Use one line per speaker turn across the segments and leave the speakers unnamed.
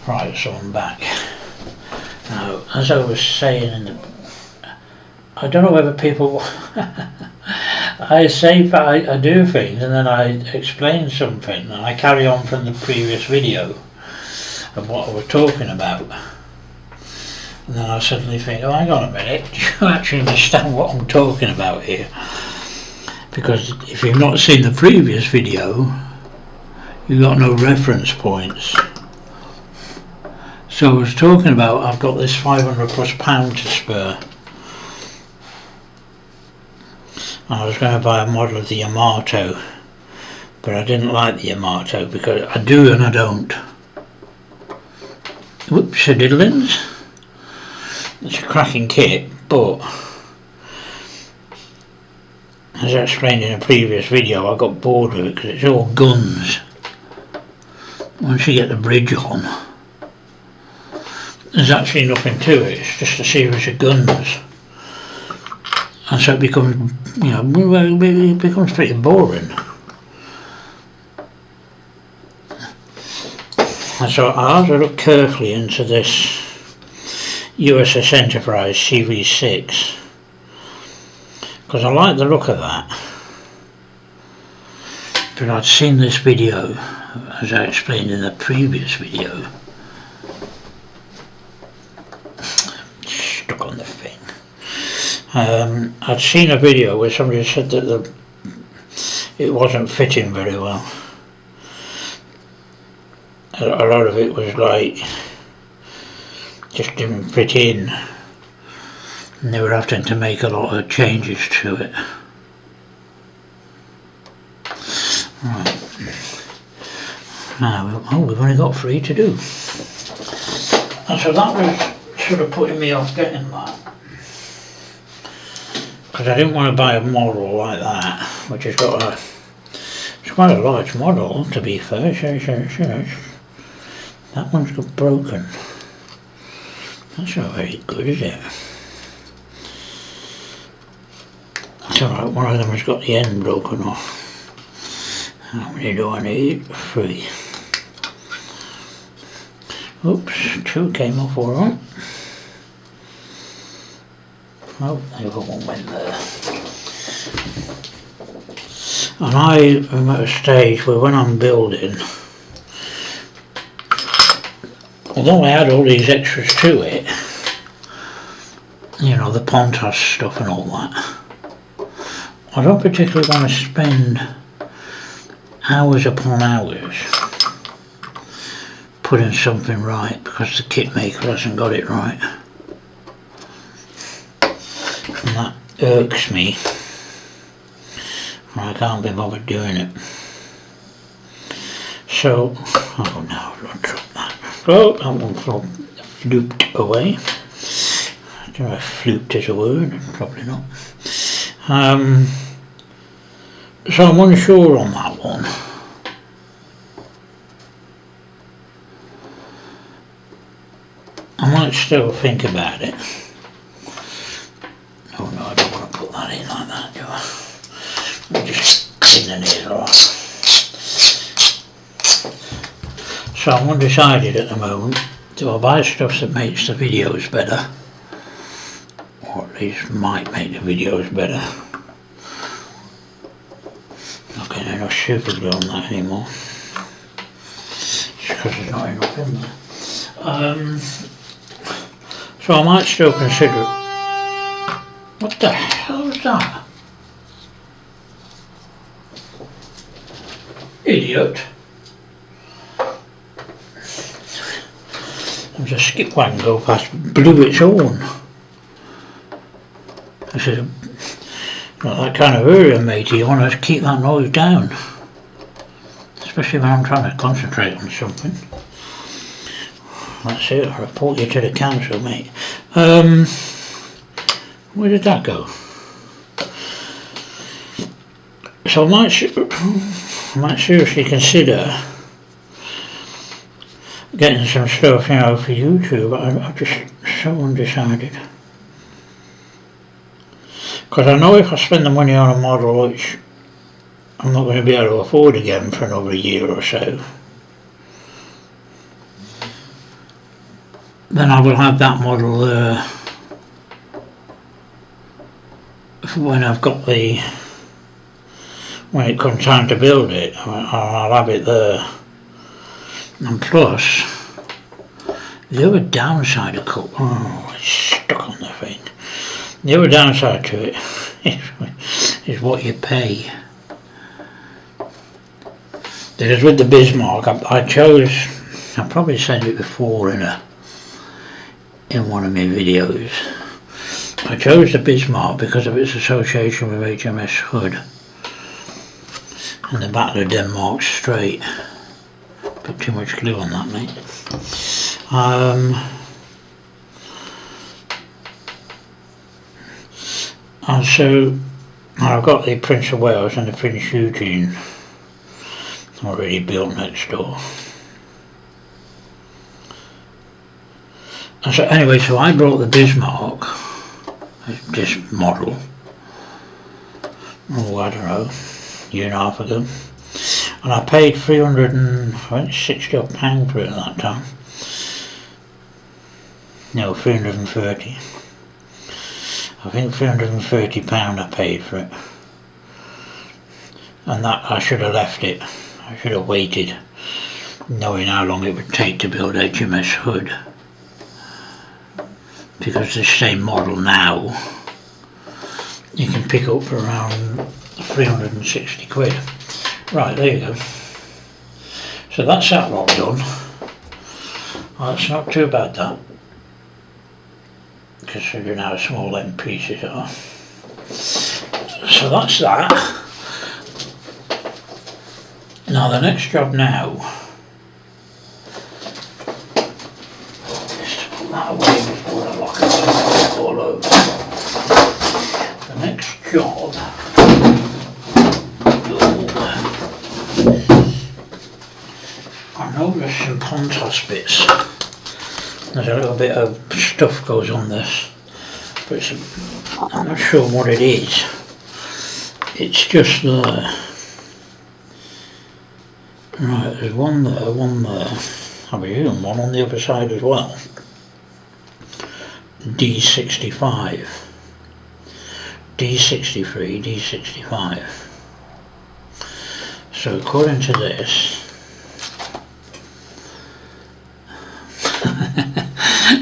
Right, so I'm back. Now, as I was saying in the... I don't know whether people... I do things and then I explain something and I carry on from the previous video of what I was talking about. And then I suddenly think, oh, hang on a minute, do you actually understand what I'm talking about here? Because if you've not seen the previous video, you've got no reference points. So I was talking about, I've got this 500 plus pound to spare. And I was going to buy a model of the Yamato, but I didn't like the Yamato because I do and I don't. Whoops, a diddlins. It's a cracking kit, but as I explained in a previous video, I got bored with it because it's all guns. Once you get the bridge on, there's actually nothing to it, it's just a series of guns. And so it becomes, you know, it becomes pretty boring. And so I had to look carefully into this USS Enterprise CV6 because I like the look of that. But I'd seen this video, as I explained in the previous video, stuck on the thing. I'd seen a video where somebody said that it wasn't fitting very well. A lot of it was like just didn't fit in, and they were having to make a lot of changes to it. Right. Now, oh, we've only got 3 to do. And so that was sort of putting me off getting that. Because I didn't want to buy a model like that, which has got a... It's quite a large model, to be fair. That one's got broken. That's not very good, is it? It's alright, one of them has got the end broken off. How many do I need? 3. Oops, 2 came off alright. Oh, the other one went there. And I am at a stage where when I'm building, although I add all these extras to it, you know, the Pontos stuff and all that, I don't particularly want to spend hours upon hours putting something right because the kit maker hasn't got it right. And that irks me. I can't be bothered doing it. So, oh no, don't drop that. Oh, that one flooped away. I don't know if flooped is a word, probably not. So I'm unsure on that one. I might still think about it. Oh no, I don't want to put that in like that, do I? I'll just clean the nail off. So I'm undecided at the moment. Do I buy stuff that makes the videos better? Or at least might make the videos better. Not getting enough super glue on that anymore. Just because there's not enough in there. So I might still consider... What the hell was that? Idiot. There's a skip wagon go past, blew its horn. I said, not that kind of area, matey, you want to keep that noise down. Especially when I'm trying to concentrate on something. That's it, I'll report you to the council, mate. Where did that go? So I might seriously consider getting some stuff, you know, for YouTube. I'm just so undecided. Because I know if I spend the money on a model which I'm not going to be able to afford again for another year or so, then I will have that model there for when I've got when it comes time to build it. I'll have it there. And plus, the other downside of it's stuck on the thing. The other downside to it is what you pay. Because with the Bismarck, I chose, I probably said it before in one of my videos, I chose the Bismarck because of its association with HMS Hood and the Battle of Denmark Strait. Put too much glue on that, mate. And so I've got the Prince of Wales and the Prince Eugene already built next door. And so anyway, so I brought the Bismarck, this model, oh I don't know, year and a half ago, and I paid £360 for it at that time. No, 330. I think £330 I paid for it, and that I should have left it. I should have waited, knowing how long it would take to build HMS Hood, because the same model now you can pick up for around 360 quid. Right, there you go. So that's that lot done. Well, it's not too bad, that, considering how small them pieces are. So that's that. Now the next job now is to put that away before I lock it all over. The next job, I know there's some Pontos bits. There's a little bit of stuff goes on this, but I'm not sure what it is. It's just there. Right, there's one there, one there. I presume one on the other side as well. D65, D63, D65. So according to this,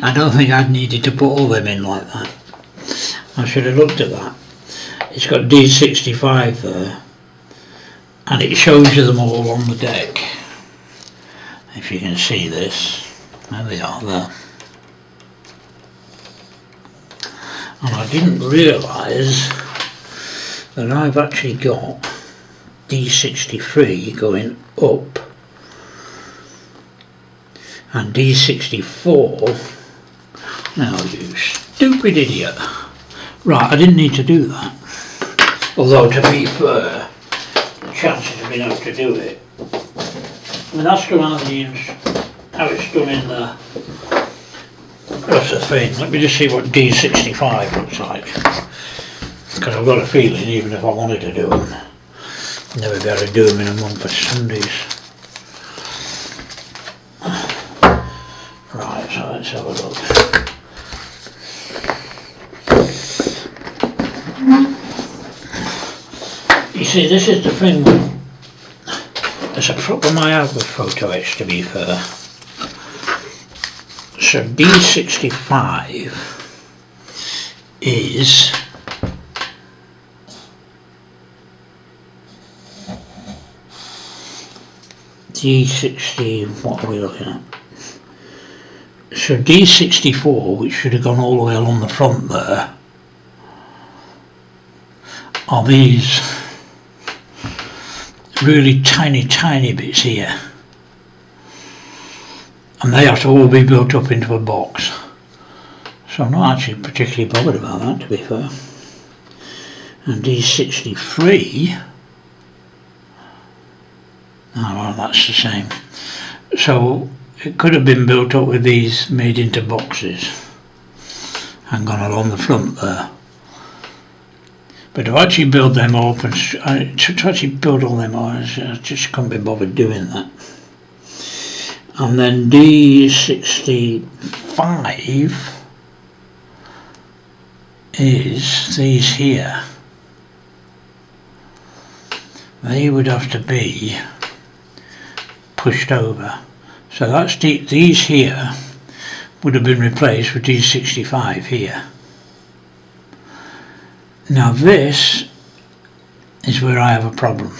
I don't think I'd needed to put all them in like that. I should have looked at that. It's got D65 there, and it shows you them all on the deck. If you can see this, there they are there. And I didn't realise that I've actually got D63 going up and D64. Now you stupid idiot. Right, I didn't need to do that. Although to be fair, the chances of being able to do it, I mean that's done how it's done in the, that's the thing. Let me just see what D65 looks like, because I've got a feeling even if I wanted to do them, I'd never be able to do them in a month of Sundays. Right, so let's have a look. You see, this is the thing, there's a problem I have with photo etch, to be fair. So D65 is D60, what are we looking at? So D64, which should have gone all the way along the front there, are these really tiny bits here, and they have to all be built up into a box. So I'm not actually particularly bothered about that, to be fair. And D63, oh well, that's the same. So it could have been built up with these made into boxes and gone along the front there. But to actually build them up and to actually build all them on, I just couldn't be bothered doing that. And then D65 5 is these here. They would have to be pushed over. So that's these here would have been replaced with these 65 here. Now this is where I have a problem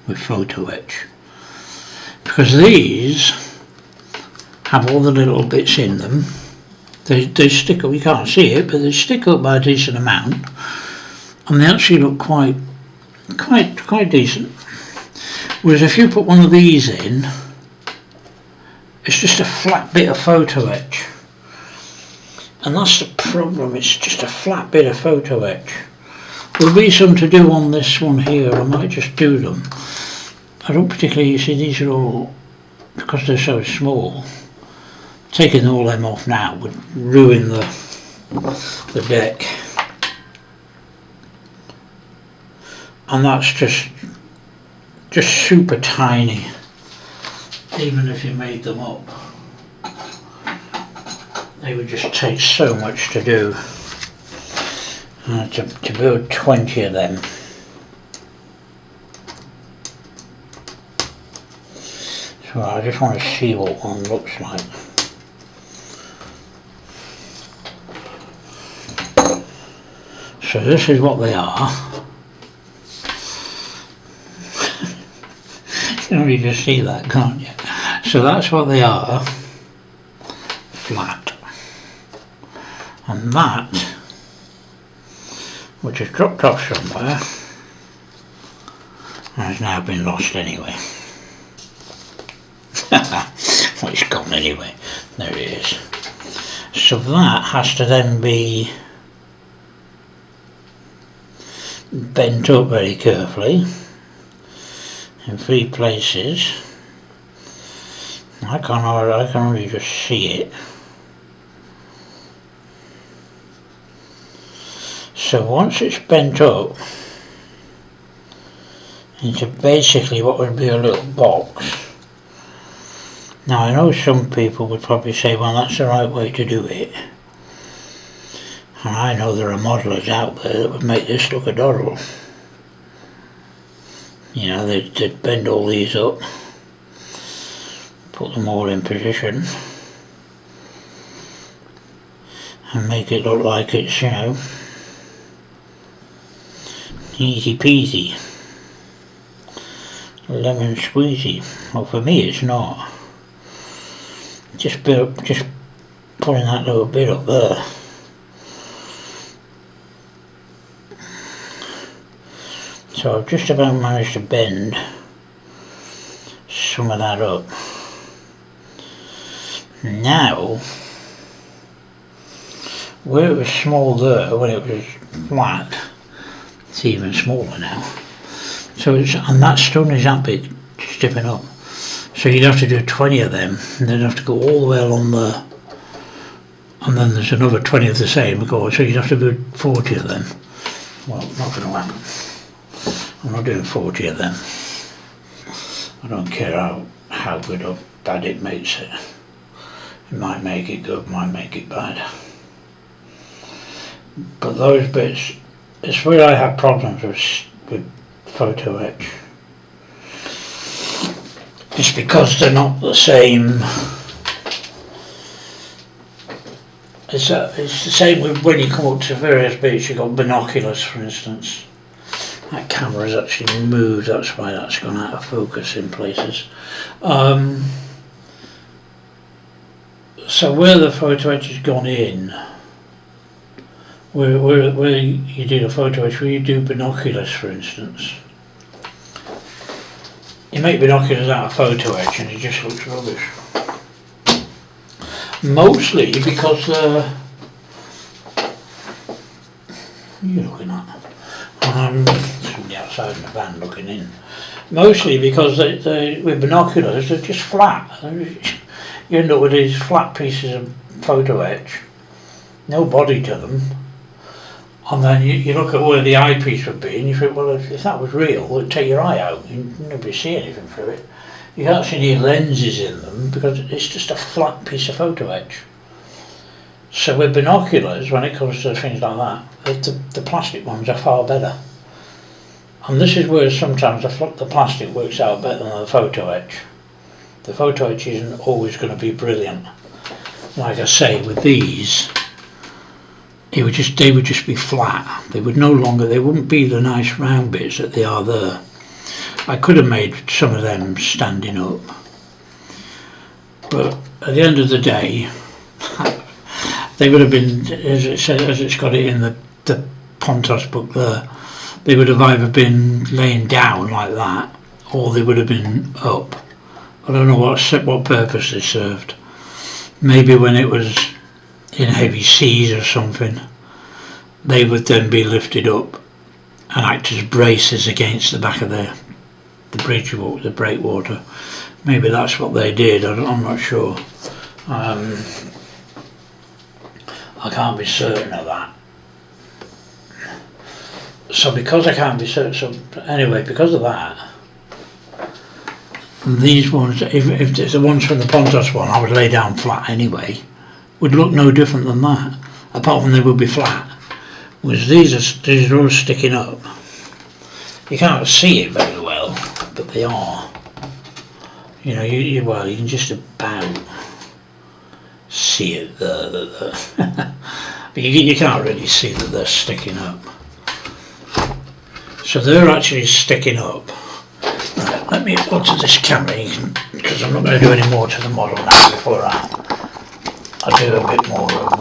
with photo etch, because these have all the little bits in them. They stick up, you can't see it, but they stick up by a decent amount, and they actually look quite decent. Whereas if you put one of these in, it's just a flat bit of photo etch, and that's the problem. It's just a flat bit of photo etch. There'll be some to do on this one here. I might just do them. I don't particularly, you see, these are all, because they're so small, taking all them off now would ruin the deck. And that's just super tiny, even if you made them up. They would just take so much to do. To build 20 of them. So I just want to see what one looks like. So this is what they are. You can only just see that, can't you? So that's what they are, flat. And that, which has dropped off somewhere, has now been lost anyway. Well, it's gone anyway. There it is. So that has to then be bent up very carefully in 3 places. I can only just see it. So once it's bent up into basically what would be a little box. Now I know some people would probably say, well, that's the right way to do it. And I know there are modelers out there that would make this look adorable. You know, they'd bend all these up, put them all in position, and make it look like it's, you know, easy peasy, lemon squeezy. Well, for me it's not. Just putting that little bit up there. So I've just about managed to bend some of that up. Now, where it was small there, when it was flat, it's even smaller now. So and that stone is that big, stiffing up. So you'd have to do 20 of them, and then have to go all the way along there, and then there's another 20 of the same. So you'd have to do 40 of them. Well, not going to happen. I'm not doing 40 of them. I don't care how good or bad it makes it. It might make it good, might make it bad. But those bits, it's where I have problems with photo etch. It's because they're not the same. It's the same with when you come up to various bits. You've got binoculars, for instance. That camera's actually moved, that's why that's gone out of focus in places. So where the photo etch has gone in, where you do the photo etch, where you do binoculars, for instance, you make binoculars out of photo etch and it just looks rubbish. Mostly because you're looking at somebody outside in the van looking in. Mostly because with binoculars they're just flat. You end up with these flat pieces of photo etch, no body to them, and then you look at where the eyepiece would be and you think, well, if that was real, it would take your eye out, you'd never see anything through it. You can't see any lenses in them because it's just a flat piece of photo etch. So with binoculars, when it comes to things like that, the plastic ones are far better. And this is where sometimes the plastic works out better than the photo etch. The photo etch isn't always going to be brilliant. Like I say, with these, they would just be flat. They wouldn't be the nice round bits that they are there. I could have made some of them standing up, but at the end of the day, they would have been, as it's got it in the Pontos book there, they would have either been laying down like that, or they would have been up. I don't know what purpose they served. Maybe when it was in heavy seas or something, they would then be lifted up and act as braces against the back of the breakwater. Maybe that's what they did. I'm not sure. I can't be certain of that. So because I can't be certain, because of that, these ones, if it's the ones from the Pontos one, I would lay down flat anyway, would look no different than that, apart from they would be flat. Whereas these are all sticking up. You can't see it very well, but they are. You know, you can just about see it there. But you can't really see that they're sticking up. So they're actually sticking up. Right, let me go to this camera, because I'm not going to do any more to the model now before I do a bit more of.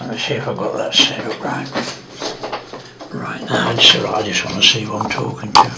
Let me see if I've got that set up right. Right now, I just want to see who I'm talking to.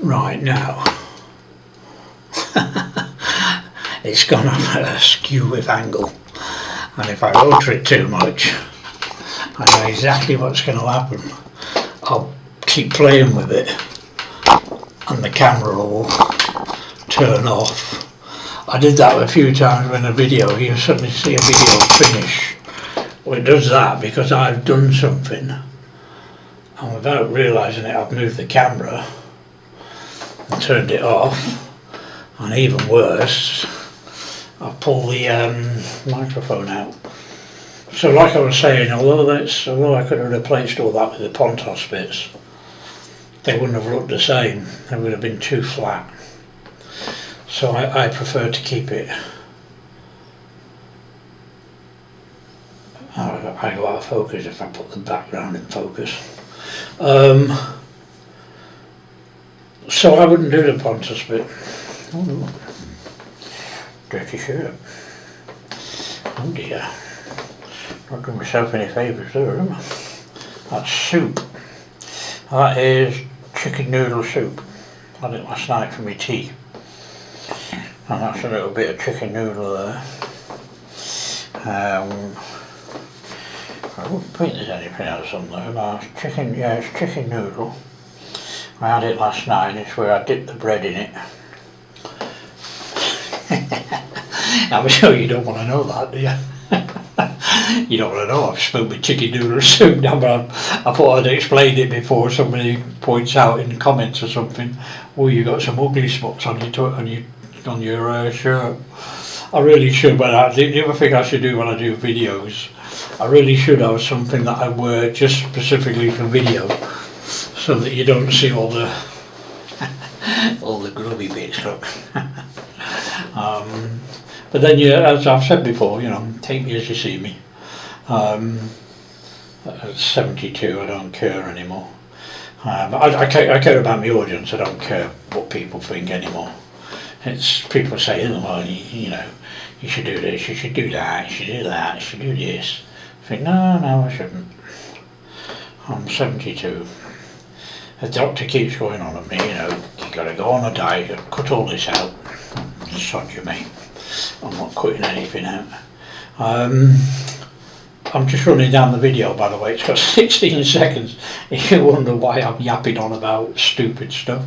Right now. It's gone off at a skew with angle, and if I alter it too much, I know exactly what's going to happen. I'll keep playing with it and the camera will turn off. I did that a few times in a video. You suddenly see a video finish. Well, it does that because I've done something, and without realising it, I've moved the camera and turned it off. And even worse, I've pulled the microphone out. So like I was saying, although I could have replaced all that with the Pontos bits, they wouldn't have looked the same. They would have been too flat. So I prefer to keep it. I go out of focus if I put the background in focus. So I wouldn't do the Pontos bit. Oh, dirty shirt. Oh dear. Not doing myself any favours there, am I? That's soup. That is chicken noodle soup. I had it last night for my tea. And that's a little bit of chicken noodle there. I don't think there's anything else on there. No, it's chicken noodle. I had it last night. It's where I dipped the bread in it. I'm sure you don't want to know that, do you? You don't want to know I've spilled my chicken noodle soup now, but I thought I'd explained it before somebody points out in the comments or something, oh, you got some ugly spots on your shirt. I really should, but the other thing I should do when I do videos, I really should have something that I wear just specifically for video, so that you don't see all the all the grubby bits, look. But then, as I've said before, take me as you see me. At 72, I don't care anymore. But I care about my audience. I don't care what people think anymore. It's people saying, well, you should do this, you should do that, you should do that, you should do this. I think, no, I shouldn't. I'm 72. The doctor keeps going on at me, you got to go on a diet, cut all this out. Sod you, mate. I'm not cutting anything out. I'm just running down the video, by the way. It's got 16 seconds. You wonder why I'm yapping on about stupid stuff.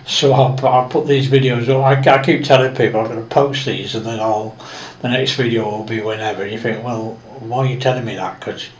So I'll put these videos up. I keep telling people I'm going to post these, and then the next video will be whenever. And you think, well, why are you telling me that? Because